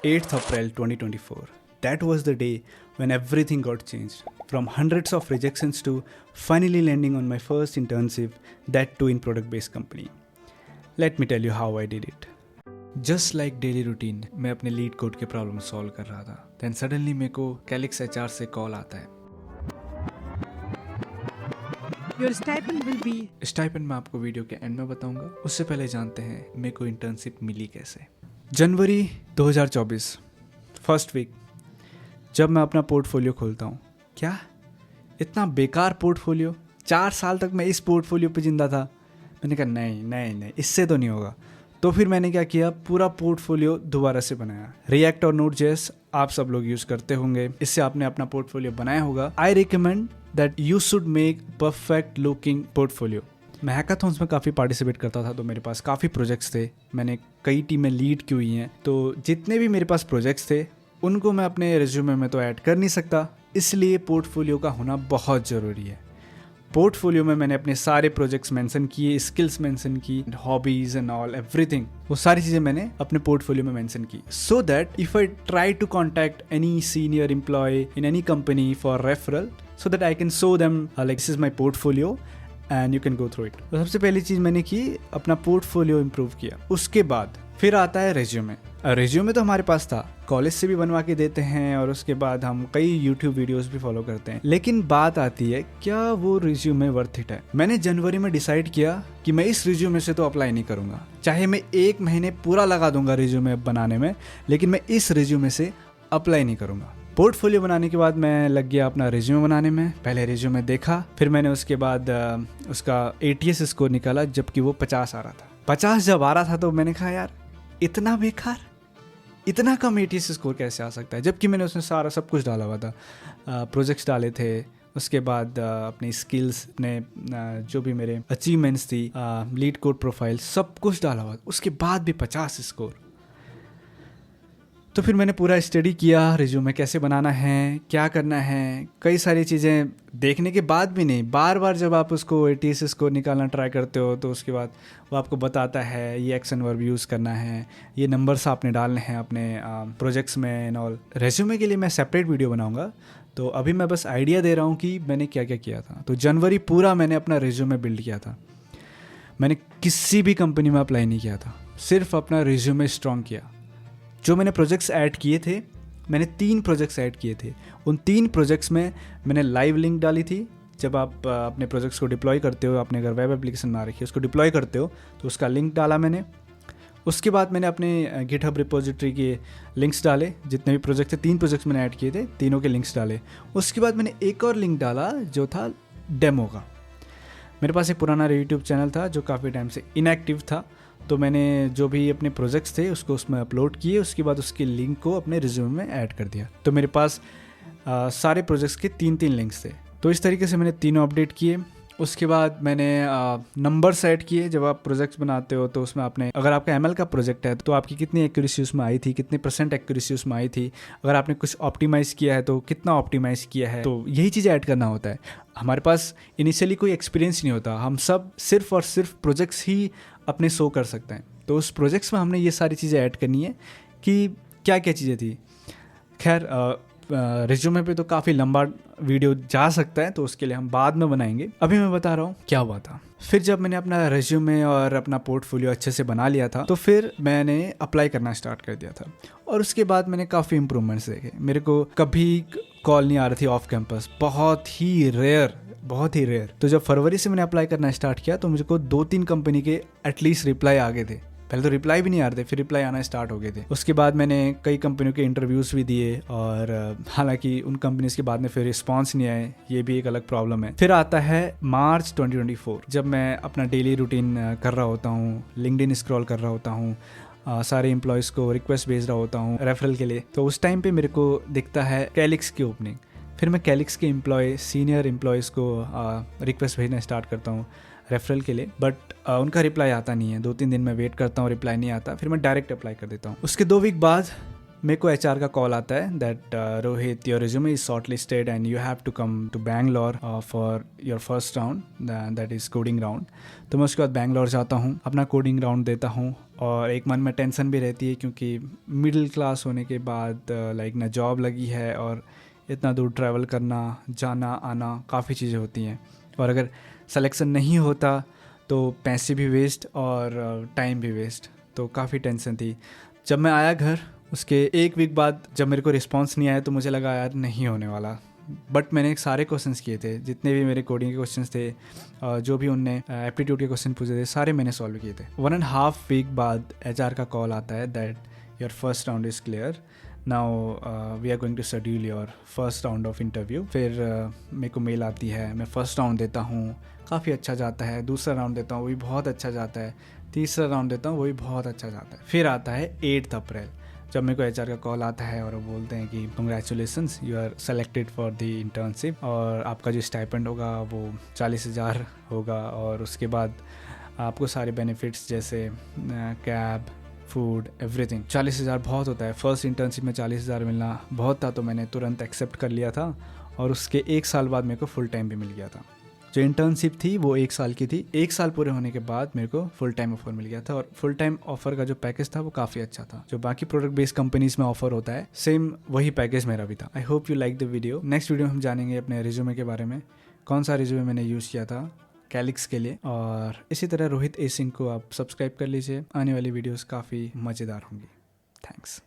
8th April 2024. That was the day when everything got changed. From hundreds of rejections to finally landing on my first internship, that too in product-based company. Let me tell you how I did it. Just like daily routine, मैं अपने leet code के problem solve कर रहा था. Then suddenly मेरे को Calyx HR से call आता है. Your stipend will be. Stipend मैं आपको वीडियो के एंड में बताऊंगा. उससे पहले जानते हैं मेरे को इंटर्नशिप मिली कैसे. जनवरी 2024 फर्स्ट वीक जब मैं अपना पोर्टफोलियो खोलता हूँ. क्या इतना बेकार पोर्टफोलियो. 4 साल तक मैं इस पोर्टफोलियो पे जिंदा था. मैंने कहा नहीं इससे तो नहीं होगा. तो फिर मैंने क्या किया, पूरा पोर्टफोलियो दोबारा से बनाया. रिएक्ट और नोड.जेएस आप सब लोग यूज़ करते होंगे, इससे आपने अपना पोर्टफोलियो बनाया होगा. I recommend that you should make perfect looking portfolio. मैं हैकाथॉन्स में काफ़ी पार्टिसिपेट करता था, तो मेरे पास काफ़ी प्रोजेक्ट्स थे. मैंने कई टीमें लीड की हुई हैं, तो जितने भी मेरे पास प्रोजेक्ट्स थे उनको मैं अपने रिज्यूमे में तो ऐड कर नहीं सकता, इसलिए पोर्टफोलियो का होना बहुत ज़रूरी है. पोर्टफोलियो में मैंने अपने सारे प्रोजेक्ट्स मेंशन किए, स्किल्स मेंशन की, हॉबीज एंड ऑल एवरीथिंग, वो सारी चीज़ें मैंने अपने पोर्टफोलियो में मेंशन की. So that if I try to contact any senior employ in any company for referral, so that I can show them like this is my portfolio and you can go through it. तो सबसे पहली चीज़ मैंने की, अपना portfolio improve किया. उसके बाद फिर आता है रेज्यूमे. रेज्यूमे तो हमारे पास था, कॉलेज से भी बनवा के देते हैं, और उसके बाद हम कई यूट्यूब वीडियोस भी फॉलो करते हैं. लेकिन बात आती है, क्या वो रिज्यूमे वर्थ इट है. मैंने जनवरी में डिसाइड किया कि मैं इस रिज्यूमे से तो अप्लाई नहीं करूंगा. चाहे मैं 1 महीने पूरा लगा दूंगा रिज्यूमे बनाने में, लेकिन मैं इस रिज्यूमे से अप्लाई नहीं करूंगा. पोर्टफोलियो बनाने के बाद मैं लग गया अपना रिज्यूमे बनाने में. पहले रिज्यूमे देखा, फिर मैंने उसके बाद उसका ATS स्कोर निकाला, जबकि वो 50 आ रहा था. 50 जब आ रहा था तो मैंने कहा यार इतना बेकार, इतना कम ATS स्कोर कैसे आ सकता है, जबकि मैंने उसमें सारा सब कुछ डाला हुआ था. प्रोजेक्ट्स डाले थे, उसके बाद अपनी स्किल्स, अपने जो भी मेरे अचीवमेंट्स थी, लीड कोड प्रोफाइल, सब कुछ डाला हुआ. उसके बाद भी 50 स्कोर. तो फिर मैंने पूरा स्टडी किया, रिज्यूमे कैसे बनाना है, क्या करना है, कई सारी चीज़ें देखने के बाद भी नहीं, बार बार जब आप उसको ATS स्कोर निकालना ट्राई करते हो तो उसके बाद वो आपको बताता है ये एक्शन वर्ब यूज़ करना है, ये नंबर्स आपने डालने हैं अपने प्रोजेक्ट्स में एंड ऑल. रेज्यूमे के लिए मैं सेपरेट वीडियो बनाऊंगा, तो अभी मैं बस आइडिया दे रहा हूँ कि मैंने क्या क्या किया था. तो जनवरी पूरा मैंने अपना रिज्यूमे बिल्ड किया था. मैंने किसी भी कंपनी में अप्लाई नहीं किया था, सिर्फ अपना रिज्यूमे स्ट्रॉन्ग किया. जो मैंने प्रोजेक्ट्स ऐड किए थे, मैंने 3 प्रोजेक्ट्स ऐड किए थे. उन 3 प्रोजेक्ट्स में मैंने लाइव लिंक डाली थी. जब आप अपने प्रोजेक्ट्स को डिप्लॉय करते हो, आपने अगर वेब एप्लीकेशन बना रखी है उसको डिप्लॉय करते हो, तो उसका लिंक डाला मैंने. उसके बाद मैंने अपने गिटहब रिपोजिटरी के लिंक्स डाले. जितने भी प्रोजेक्ट थे, 3 प्रोजेक्ट्स मैंने ऐड किए थे, तीनों के लिंक्स डाले. उसके बाद मैंने एक और लिंक डाला जो था डेमो का. मेरे पास एक पुराना यूट्यूब चैनल था जो काफ़ी टाइम से इनएक्टिव था, तो मैंने जो भी अपने प्रोजेक्ट्स थे उसको उसमें अपलोड किए. उसके बाद उसके लिंक को अपने रिज्यूमे में ऐड कर दिया. तो मेरे पास सारे प्रोजेक्ट्स के 3-3 लिंक्स थे. तो इस तरीके से मैंने तीनों अपडेट किए. उसके बाद मैंने नंबर्स ऐड किए. जब आप प्रोजेक्ट्स बनाते हो तो उसमें आपने, अगर आपका ML का प्रोजेक्ट है तो आपकी कितनी एक्यूरेसी उसमें आई थी, कितने % एक्यूरेसी उसमें आई थी, अगर आपने कुछ ऑप्टिमाइज़ किया है तो कितना ऑप्टिमाइज़ किया है. तो यही चीज़ें ऐड करना होता है. हमारे पास इनिशियली कोई एक्सपीरियंस नहीं होता, हम सब सिर्फ और सिर्फ प्रोजेक्ट्स ही अपने शो कर सकते हैं. तो उस प्रोजेक्ट्स में हमने ये सारी चीज़ें ऐड करनी है कि क्या क्या चीज़ें थी. खैर रिज्यूमे पे तो काफ़ी लंबा वीडियो जा सकता है, तो उसके लिए हम बाद में बनाएंगे. अभी मैं बता रहा हूँ क्या हुआ था. फिर जब मैंने अपना रिज्यूमे और अपना पोर्टफोलियो अच्छे से बना लिया था, तो फिर मैंने अप्लाई करना स्टार्ट कर दिया था. और उसके बाद मैंने काफ़ी इंप्रूवमेंट्स देखे. मेरे को कभी कॉल नहीं आ रही थी ऑफ कैंपस, बहुत ही रेयर. तो जब फरवरी से मैंने अप्लाई करना स्टार्ट किया तो मुझको 2-3 कंपनी के एटलीस्ट रिप्लाई आ गए थे. पहले तो रिप्लाई भी नहीं आ रहे थे, फिर रिप्लाई आना स्टार्ट हो गए थे. उसके बाद मैंने कई कंपनियों के इंटरव्यूज़ भी दिए, और हालांकि उन कंपनीज के बाद में फिर रिस्पांस नहीं आए, ये भी एक अलग प्रॉब्लम है. फिर आता है मार्च 2024, जब मैं अपना डेली रूटीन कर रहा होता हूँ, लिंक्डइन स्क्रॉल कर रहा होता हूँ, सारे एम्प्लॉयज़ को रिक्वेस्ट भेज रहा होता हूँ रेफरल के लिए. तो उस टाइम पे मेरे को दिखता है कैलिक्स की ओपनिंग. फिर मैं कैलिक्स के सीनियर एम्प्लॉयज़ को रिक्वेस्ट भेजना स्टार्ट करता हूँ रेफरल के लिए, बट उनका रिप्लाई आता नहीं है. 2-3 दिन मैं वेट करता हूँ, रिप्लाई नहीं आता. फिर मैं डायरेक्ट अप्लाई कर देता हूँ. उसके 2 वीक बाद मेरे को एचआर का कॉल आता है that Rohit your resume is shortlisted and you have to come to Bangalore for your first round, that is coding round. तो मैं उसके बाद बैंगलोर जाता हूँ, अपना कोडिंग राउंड देता हूँ और एक मन में टेंशन भी रहती है क्योंकि मिडिल क्लास होने के बाद लाइक ना जॉब लगी है और इतना दूर ट्रैवल करना, जाना आना, काफ़ी चीज़ें होती हैं और अगर सिलेक्शन नहीं होता तो पैसे भी वेस्ट और टाइम भी वेस्ट। तो काफ़ी टेंशन थी। जब मैं आया घर उसके एक वीक बाद जब मेरे को रिस्पांस नहीं आया तो मुझे लगा यार नहीं होने वाला, बट मैंने सारे क्वेश्चंस किए थे, जितने भी मेरे कोडिंग के क्वेश्चंस थे, जो भी उनने एप्टीट्यूड के क्वेश्चन पूछे थे, सारे मैंने सॉल्व किए थे। 1.5 वीक बाद एचआर का कॉल आता है that your first round is clear, now we are going to schedule your first round of interview. फिर मेरे को मेल आती है, मैं फर्स्ट राउंड देता हूँ, काफ़ी अच्छा जाता है। दूसरा राउंड देता हूँ, वो भी बहुत अच्छा जाता है। तीसरा राउंड देता हूँ, वो भी बहुत अच्छा जाता है। फिर आता है 8 अप्रैल, जब मेरे को एचआर का कॉल आता है और वो बोलते हैं कि congratulations, you are selected for the internship और आपका जो स्टाइपेंड होगा वो 40,000 होगा और उसके बाद आपको सारे बेनिफिट्स जैसे कैब, फूड, एवरीथिंग। 40,000 बहुत होता है, फर्स्ट इंटर्नशिप में 40,000 मिलना बहुत था, तो मैंने तुरंत एक्सेप्ट कर लिया था और उसके 1 साल बाद मेरे को फुल टाइम भी मिल गया था। जो इंटर्नशिप थी वो 1 साल की थी, 1 साल पूरे होने के बाद मेरे को फुल टाइम ऑफर मिल गया था और फुल टाइम ऑफर का जो पैकेज था वो काफ़ी अच्छा था। जो बाकी प्रोडक्ट बेस्ड कंपनीज में ऑफर होता है सेम वही पैकेज मेरा भी था। I hope you like the video. Next video में हम जानेंगे अपने रिज्यूमे के बारे में, कौन सा रिज्यूमे मैंने यूज़ किया था कैलिक्स के लिए। और इसी तरह रोहित ए सिंह को आप सब्सक्राइब कर लीजिए, आने वाली वीडियोज़ काफ़ी मज़ेदार होंगी। थैंक्स।